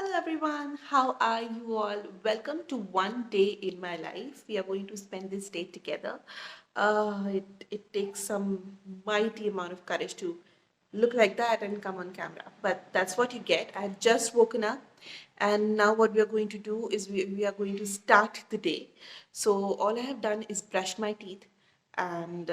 Hello everyone, how are you all? Welcome to one day in my life. We are going to spend this day together. It takes some mighty amount of courage to look like that and come on camera, but that's what you get. I have just woken up, and now what we are going to do is we are going to start the day. So all I have done is brush my teeth, and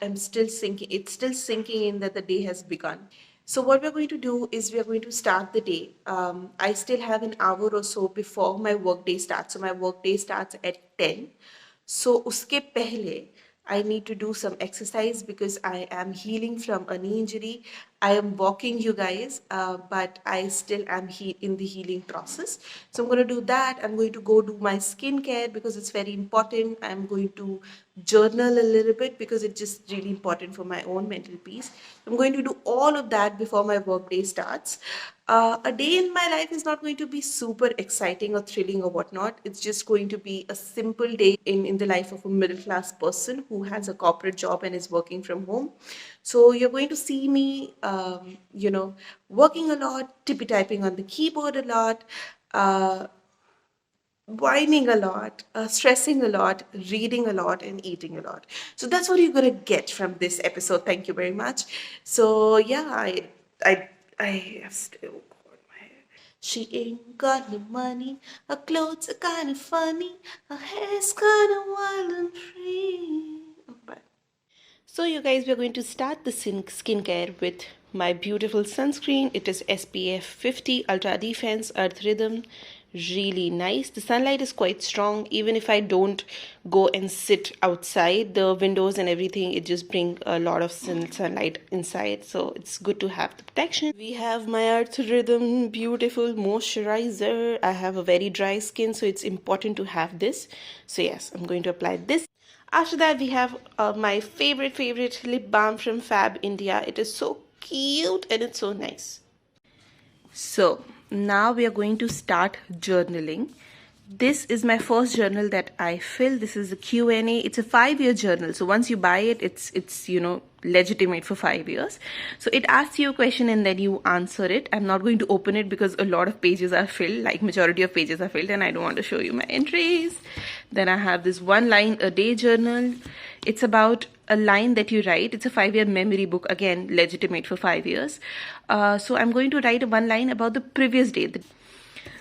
I'm still sinking. It's still sinking in that the day has begun. So what we're going to do is we are going to start the day. I still have an hour or so before my work day starts. So my work day starts at 10. So uske pehle, I need to do some exercise because I am healing from a knee injury. I am walking, you guys, but I still am in the healing process. So I'm going to do that. I'm going to go do my skincare because it's very important. I'm going to journal a little bit because it's just really important for my own mental peace. I'm going to do all of that before my workday starts. A day in my life is not going to be super exciting or thrilling or whatnot. It's just going to be a simple day in the life of a middle class person who has a corporate job and is working from home. So you're going to see me, working a lot, tippy typing on the keyboard a lot, whining a lot, stressing a lot, reading a lot, and eating a lot. So that's what you're gonna get from this episode. Thank you very much. So yeah, I have still got my hair. She ain't got no money. Her clothes are kind of funny. Her hair's kind of wild and free. Oh, bye. So you guys, we're going to start the skincare with my beautiful sunscreen. It is SPF 50 Ultra Defense Earth Rhythm. Really nice. The sunlight is quite strong. Even if I don't go and sit outside the windows and everything, it just brings a lot of sunlight inside. So it's good to have the protection. We have my Earth Rhythm beautiful moisturizer. I have a very dry skin, so it's important to have this. So yes, I'm going to apply this. After that, we have my favorite lip balm from Fab India. It is so cute and it's so nice. So now we are going to start journaling. This is my first journal that I fill. This is a Q&A. It's a 5-year journal. So once you buy it, it's legitimate for 5 years. So it asks you a question and then you answer it. I'm not going to open it because a lot of pages are filled, like majority of pages are filled, and I don't want to show you my entries. Then I have this 1 line a day journal. It's about a line that you write. It's a 5-year memory book, again legitimate for 5 years. So I'm going to write 1 line about the previous day.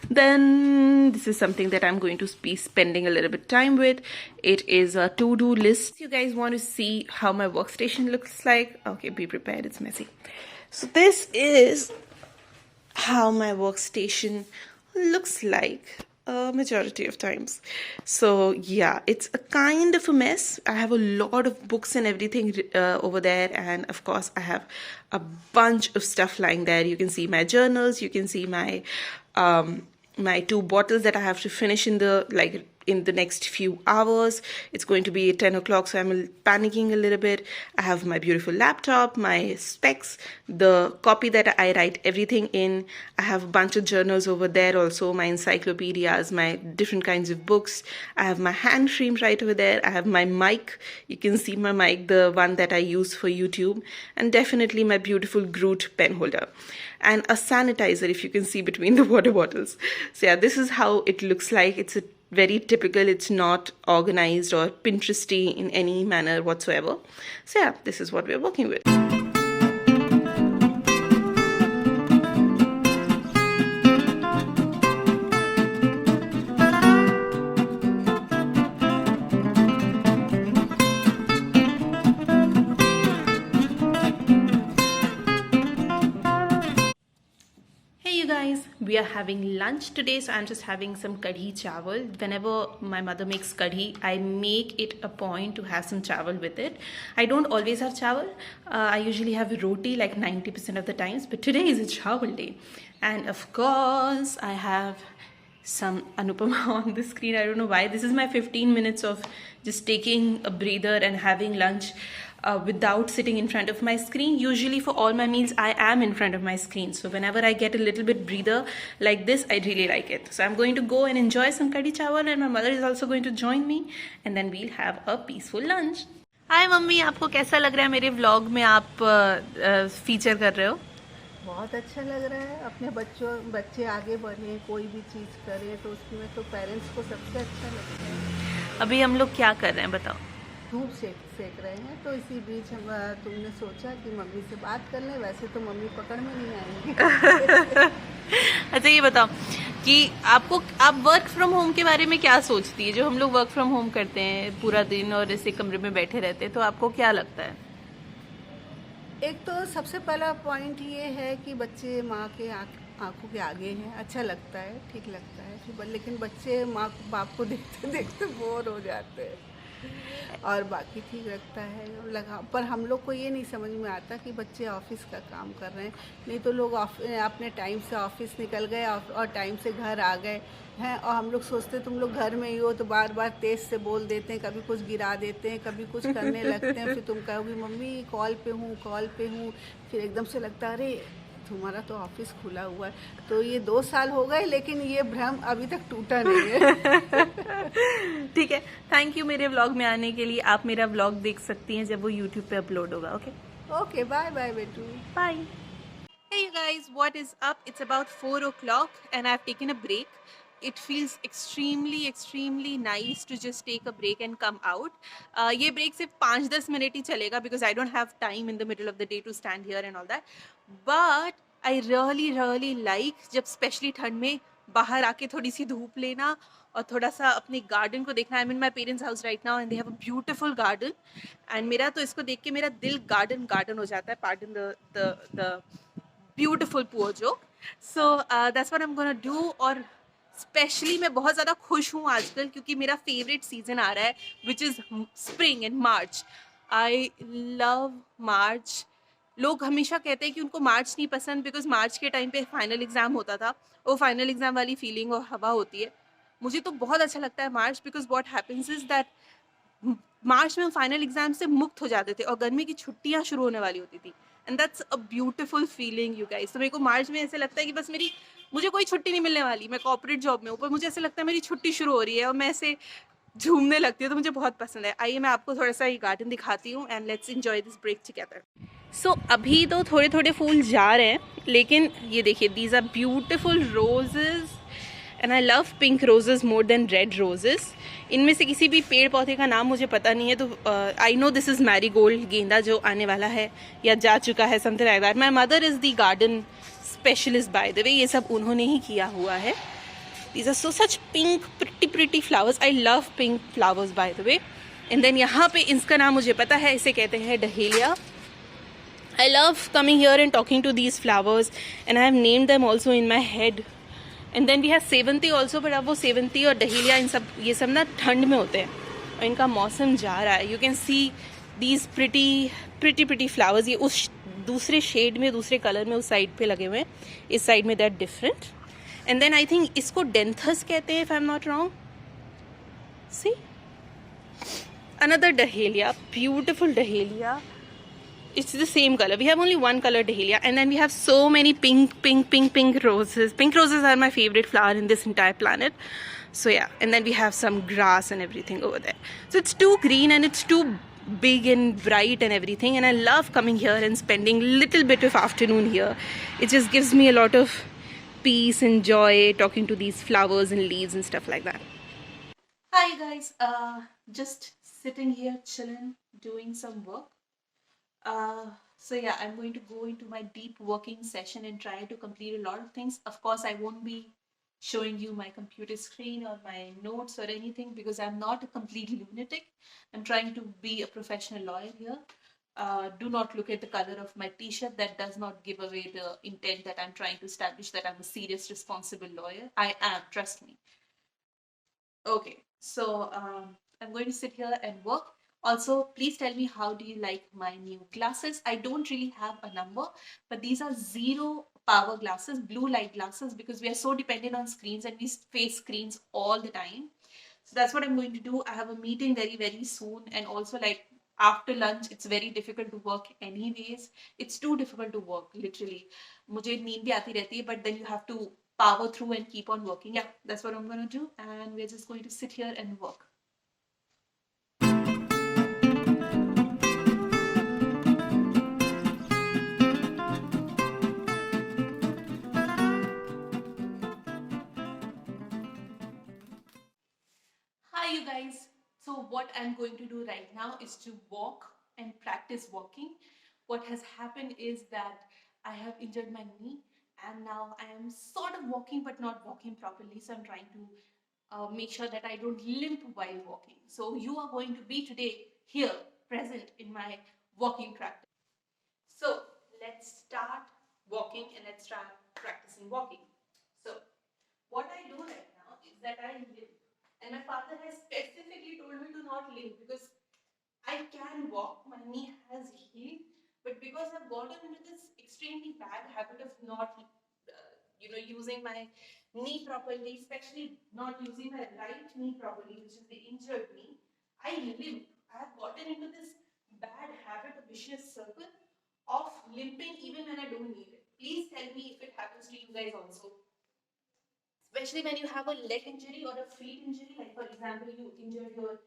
Then this is something that I'm going to be spending a little bit time with. It is a to-do list. If you guys want to see how my workstation looks like, okay, be prepared, it's messy. So this is how my workstation looks like majority of times. So yeah, it's a kind of a mess. I have a lot of books and everything over there, and of course I have a bunch of stuff lying there. You can see my journals, you can see my my 2 bottles that I have to finish in the next few hours. It's going to be 10 o'clock, so I'm panicking a little bit. I have my beautiful laptop, my specs, the copy that I write everything in. I have a bunch of journals over there also, my encyclopedias, my different kinds of books. I have my hand frame right over there. I have my mic. You can see my mic, the one that I use for YouTube, and definitely my beautiful Groot pen holder. And a sanitizer, if you can see between the water bottles. So yeah, this is how it looks like. It's a very typical. It's not organized or Pinteresty in any manner whatsoever. So yeah, this is what we're working with. We are having lunch today, so I'm just having some kadhi chawal. Whenever my mother makes kadhi, I make it a point to have some chawal with it. I don't always have chawal. I usually have roti like 90% of the times, but today is a chawal day. And of course, I have some Anupama on the screen. I don't know why. This is my 15 minutes of just taking a breather and having lunch without sitting in front of my screen. Usually for all my meals, I am in front of my screen. So whenever I get a little bit breather like this, I really like it. So I'm going to go and enjoy some kadhi chawal, and my mother is also going to join me, and then we'll have a peaceful lunch. Hi mummy, आपको कैसा लग रहा है मेरे vlog में आप feature कर रहे हो? बहुत अच्छा लग रहा है। अपने बच्चे आगे बढ़े, कोई भी चीज़ करे तो उसमें तो पेरेंट्स को सबसे अच्छा लगता है। अभी हम लोग क्या कर रहे हैं बताओ? धूप सेक रहे हैं, तो इसी बीच तुमने सोचा कि मम्मी से बात कर लें। वैसे तो मम्मी पकड़ में नहीं आएंगी। अच्छा ये बताओ कि आप वर्क फ्रॉम होम के बारे में क्या सोचती है? जो हम लोग वर्क फ्रॉम होम करते हैं पूरा दिन और ऐसे कमरे में बैठे रहते हैं, तो आपको क्या लगता है? एक तो सबसे पहला पॉइंट ये है कि बच्चे माँ के आंखों के आगे हैं, अच्छा लगता है, ठीक लगता है लेकिन बच्चे माँ बाप को देखते देखते बोर हो जाते हैं। और बाकी ठीक लगता है लगा, पर हम लोग को ये नहीं समझ में आता कि बच्चे ऑफिस का काम कर रहे हैं। नहीं तो लोग अपने टाइम से ऑफिस निकल गए और टाइम से घर आ गए हैं, और हम लोग सोचते तुम लोग घर में ही हो तो बार बार तेज से बोल देते हैं, कभी कुछ गिरा देते हैं, कभी कुछ करने लगते हैं। फिर तुम कहोगी मम्मी कॉल पे हूँ, कॉल पे हूँ। फिर एकदम से लगता है अरे तुम्हारा तो ऑफिस खुला हुआ है। तो ये 2 साल हो गए, लेकिन ये भ्रम अभी तक टूटा नहीं है। ठीक है, थैंक यू मेरे व्लॉग में आने के लिए। आप मेरा व्लॉग देख सकती हैं जब वो यूट्यूब पे अपलोड होगा। ओके, ओके, बाय बाय बेटू। Bye. Hey you guys, what is up? It's about 4 o'clock and I've taken a break. It feels extremely nice to just take a break and come out. ये break सिर्फ 5-10 minute ही चलेगा because I don't have time in the middle of the day to stand here and all that. But I really like जब specially ठंड में बाहर आके थोड़ी सी धूप लेना और थोड़ा सा अपने गार्डन को देखना। I am in my parents house right now and they have a beautiful garden and मेरा तो इसको देख के मेरा दिल गार्डन गार्डन हो जाता है। Pardon the beautiful poor joke. So that's what I am gonna do. और स्पेशली मैं बहुत ज़्यादा खुश हूँ आजकल क्योंकि मेरा फेवरेट सीजन आ रहा है which is spring and March. I love March. लोग हमेशा कहते हैं कि उनको मार्च नहीं पसंद बिकॉज मार्च के टाइम पे फाइनल एग्जाम होता था। वो फाइनल एग्जाम वाली फीलिंग और हवा होती है। मुझे तो बहुत अच्छा लगता है March because what happens is that March में हम फाइनल एग्जाम से मुक्त हो जाते थे और गर्मी की छुट्टियां शुरू होने वाली होती थी and that's a beautiful feeling you guys. तो मेरे को मार्च में ऐसे लगता है कि बस मुझे कोई छुट्टी नहीं मिलने वाली। मैं कॉर्पोरेट जॉब में हूँ पर मुझे ऐसे लगता है मेरी छुट्टी शुरू हो रही है और मैं ऐसे झूमने लगती हूँ। तो मुझे बहुत पसंद है। आइए मैं आपको थोड़ा सा ये गार्डन दिखाती हूँ and let's enjoy this break together. So अभी तो थोड़े थोड़े फूल जा रहे हैं लेकिन ये देखिए these are beautiful roses and I love pink roses more than red roses. इनमें से किसी भी पेड़ पौधे का नाम मुझे पता नहीं है तो I know this is Marie Gold, गेंदा जो आने वाला है या जा चुका है, something like that. My mother is the garden specialist by the way. ये सब उन्होंने ही किया हुआ है। These are so such pink, pretty flowers. I love pink flowers by the way. And then यहाँ पे इसका नाम मुझे पता है, इसे कहते हैं dahlia. I love coming here and talking to these flowers and I have named them also in my head. And then we have Sevanti also, but अब वो सेवंती और डहेलिया ये सब ना ठंड में होते हैं और इनका मौसम जा रहा है। You can see these pretty flowers. ये उस दूसरे शेड में, दूसरे कलर में उस साइड पे लगे हुए हैं। इस साइड में they're different. And then I think इसको डेंथस कहते हैं if I'm not wrong. See? Another dahlia, beautiful dahlia. It's the same color. We have only one color dahlia and then we have so many pink roses. Pink roses are my favorite flower in this entire planet. So yeah, and then we have some grass and everything over there. So it's too green and it's too big and bright and everything, and I love coming here and spending little bit of afternoon here. It just gives me a lot of peace and joy talking to these flowers and leaves and stuff like that. Hi guys, just sitting here chilling, doing some work. So yeah, I'm going to go into my deep working session and try to complete a lot of things. Of course, I won't be showing you my computer screen or my notes or anything because I'm not a complete lunatic. I'm trying to be a professional lawyer here. Do not look at the color of my t-shirt. That does not give away the intent that I'm trying to establish that I'm a serious, responsible lawyer. I am, trust me. Okay, so I'm going to sit here and work. Also, please tell me how do you like my new glasses? I don't really have a number, but these are zero power glasses, blue light glasses, because we are so dependent on screens and we face screens all the time. So that's what I'm going to do. I have a meeting very soon, and also like after lunch it's very difficult to work anyways. It's too difficult to work literally. मुझे नींद भी आती रहती है, but then you have to power through and keep on working. Yeah, that's what I'm going to do, and we're just going to sit here and work. what I'm going to do right now is to walk and practice walking. What has happened is that I have injured my knee, and now I am sort of walking but not walking properly. So I'm trying to make sure that I don't limp while walking. So you are going to be today here present in my walking practice. So let's start walking and let's start practicing walking. So what I do right now is that I limp. And my father has specifically told me to not limp because I can walk, my knee has healed, but because I've gotten into this extremely bad habit of not, using my knee properly, especially not using my right knee properly, which is the injured knee, I limp. I have gotten into this bad habit, a vicious circle of limping even when I don't need it. Please tell me if it happens to you guys also. Especially when you have a leg injury or a feet injury, like for example, you injured your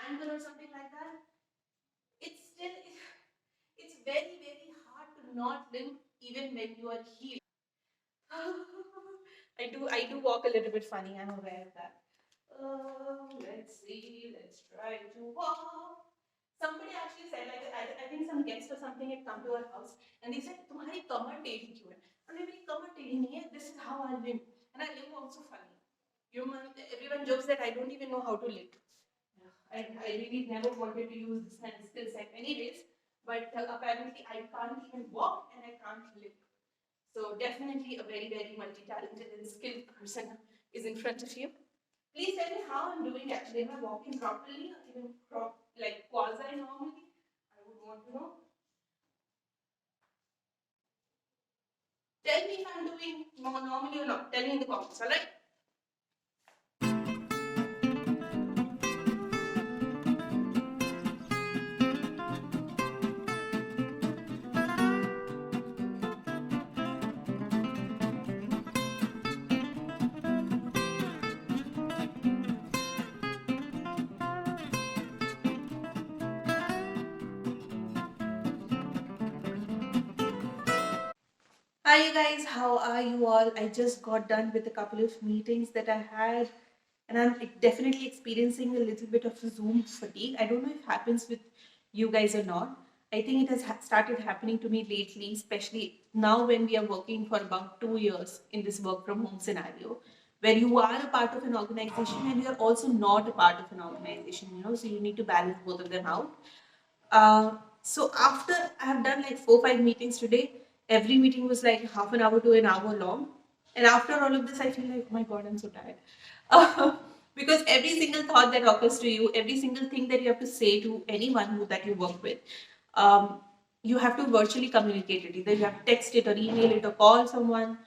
ankle or something like that, it's still it's very very hard to not limp even when you are healed. I do walk a little bit funny. I'm aware of that. Let's see. Let's try to walk. Somebody actually said, like, I think some guest or something had come to our house and they said, तुम्हारी कमर टेढ़ी क्यों है? मैंने मेरी कमर टेढ़ी नहीं है. This is how I limp, and I limp also funny. Everyone jokes that I don't even know how to limp. I really never wanted to use this kind of skill set, anyways. But apparently, I can't even walk and I can't limp. So definitely a very, very multi-talented and skilled person is in front of you. Please tell me how I'm doing actually. Am I walking properly or even like quasi normally? I would want to know. Tell me if I'm doing more normally or not. Tell me in the comments, alright? Hi, you guys. How are you all? I just got done with a couple of meetings that I had, and I'm definitely experiencing a little bit of Zoom fatigue. I don't know if it happens with you guys or not. I think it has started happening to me lately, especially now when we are working for about 2 years in this work from home scenario, where you are a part of an organization and you are also not a part of an organization, so you need to balance both of them out. So after I have done like 4 5 meetings today, every meeting was like half an hour to an hour long. And after all of this, I feel like, oh my God, I'm so tired. Because every single thought that occurs to you, every single thing that you have to say to anyone that you work with, um, you have to virtually communicate it. Either you have to text it or email it or call someone.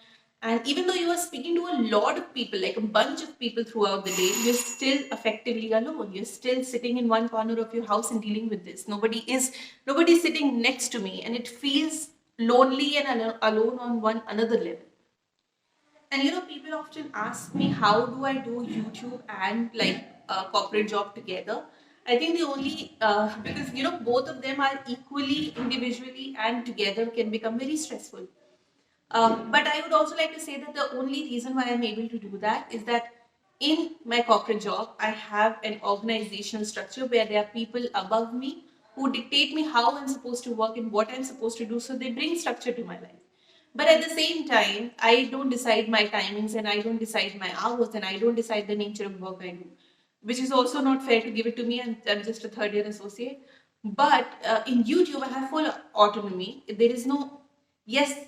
And even though you are speaking to a lot of people, like a bunch of people throughout the day, you're still effectively alone. You're still sitting in one corner of your house and dealing with this. Nobody's sitting next to me, and it feels lonely and alone on one another level. And people often ask me, how do I do YouTube and like a corporate job together? I think the only because both of them are equally individually and together can become very stressful. But I would also like to say that the only reason why I'm able to do that is that in my corporate job, I have an organizational structure where there are people above me who dictate me how I'm supposed to work and what I'm supposed to do. So they bring structure to my life. But at the same time, I don't decide my timings and I don't decide my hours and I don't decide the nature of work I do, which is also not fair to give it to me. And I'm just a third year associate. But in YouTube, I have full autonomy. There is no, yes,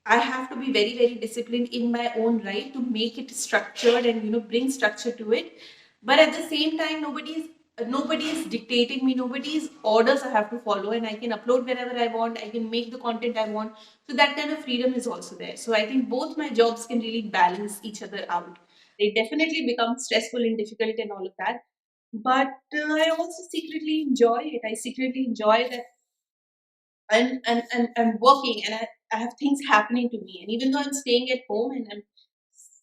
I have to be very, very disciplined in my own right to make it structured and bring structure to it. But at the same time, nobody is dictating me. Nobody's orders I have to follow, and I can upload whenever I want. I can make the content I want. So that kind of freedom is also there. So I think both my jobs can really balance each other out. They definitely become stressful and difficult and all of that. But I also secretly enjoy it. I secretly enjoy that I'm working and I have things happening to me. And even though I'm staying at home and I'm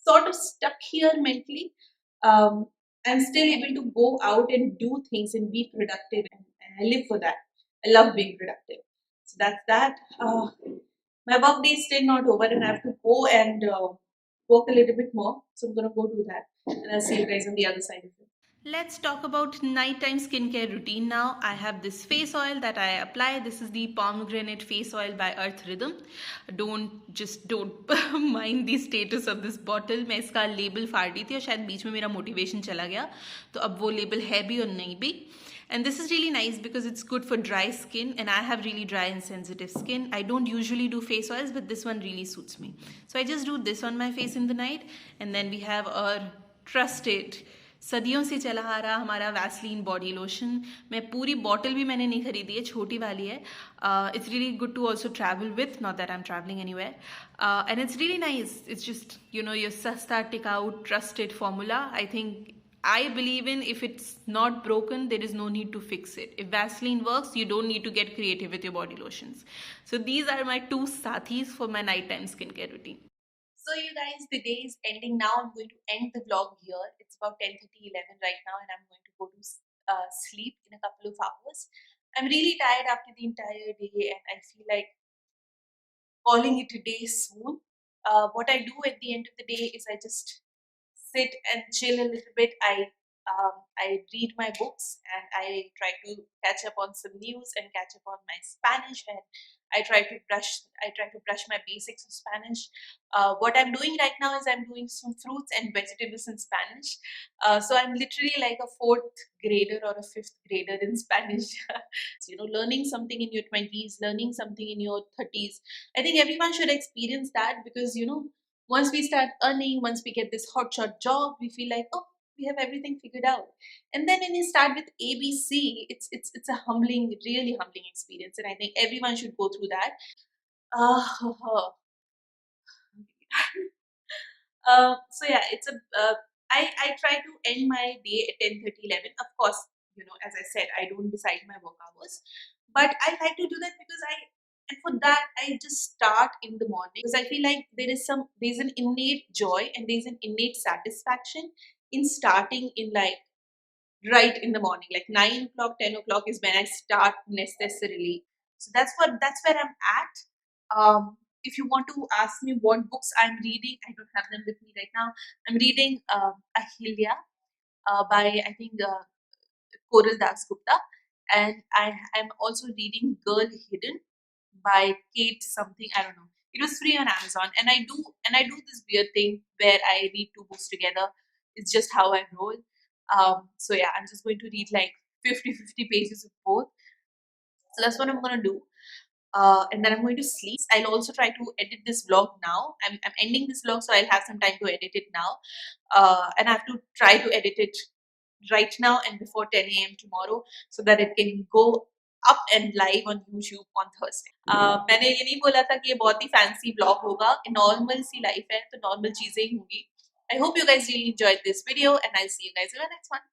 sort of stuck here mentally, I'm still able to go out and do things and be productive. And I live for that. I love being productive. So that's that. My work day is still not over and I have to go and work a little bit more. So I'm going to go do that. And I'll see you guys on the other side of it. Let's talk about nighttime skincare routine now. I have this face oil that I apply. This is the pomegranate face oil by Earth Rhythm. Don't mind the status of this bottle. मैं इसका label फाड़ दी थी और शायद बीच में मेरा motivation चला गया, तो अब वो लेबल है भी और नहीं भी. And this is really nice because it's good for dry skin, and I have really dry and sensitive skin. I don't usually do face oils, but this one really suits me. So I just do this on my face in the night, and then we have our trusted सदियों से चला आ रहा हमारा Vaseline body lotion. मैं पूरी bottle भी मैंने नहीं खरीदी है, छोटी वाली है. It's really good to also travel with, not that I am travelling anywhere. And it's really nice. It's just your सस्ता टिकाऊ trusted formula. I think I believe in, if it's not broken, there is no need to fix it. If Vaseline works, you don't need to get creative with your body lotions. So these are my two sathis for my nighttime skincare routine. So you guys, the day is ending now. I'm going to end the vlog here. It's about 10:30, 11 right now, and I'm going to go to sleep in a couple of hours. I'm really tired after the entire day, and I feel like calling it a day soon. What I do at the end of the day is I just sit and chill a little bit. I read my books and I try to catch up on some news and catch up on my Spanish, and I try to brush my basics of Spanish. What I'm doing right now is I'm doing some fruits and vegetables in Spanish. So I'm literally like a fourth grader or a fifth grader in Spanish. Learning something in your 20s, learning something in your 30s. I think everyone should experience that because once we start earning, once we get this hotshot job, we feel like, oh, we have everything figured out. And then when you start with ABC, it's a humbling, really humbling experience, and I think everyone should go through that. Uh, so yeah, I try to end my day at 10:30, 11. Of course, as I said, I don't decide my work hours, but I like to do that because and for that I just start in the morning because I feel like there's an innate joy and there's an innate satisfaction in starting in like right in the morning, like 9 o'clock, 10 o'clock is when I start necessarily. So that's where I'm at. If you want to ask me what books I'm reading, I don't have them with me right now. I'm reading Ahilya by I think Koral Das Gupta, and I am also reading Girl Hidden by Kate something, I don't know. It was free on Amazon, and I do this weird thing where I read two books together. It's just how I roll. So yeah, I'm just going to read like 50 pages of both. So that's what I'm gonna do. And then I'm going to sleep. I'll also try to edit this vlog now. I'm ending this vlog, so I'll have some time to edit it now. And I have to try to edit it right now and before 10 a.m. tomorrow so that it can go up and live on YouTube on Thursday. मैंने ये नहीं बोला था कि ये बहुत ही fancy vlog होगा. Normal सी life है तो normal चीजें ही होंगी. I hope you guys really enjoyed this video, and I'll see you guys in the next one.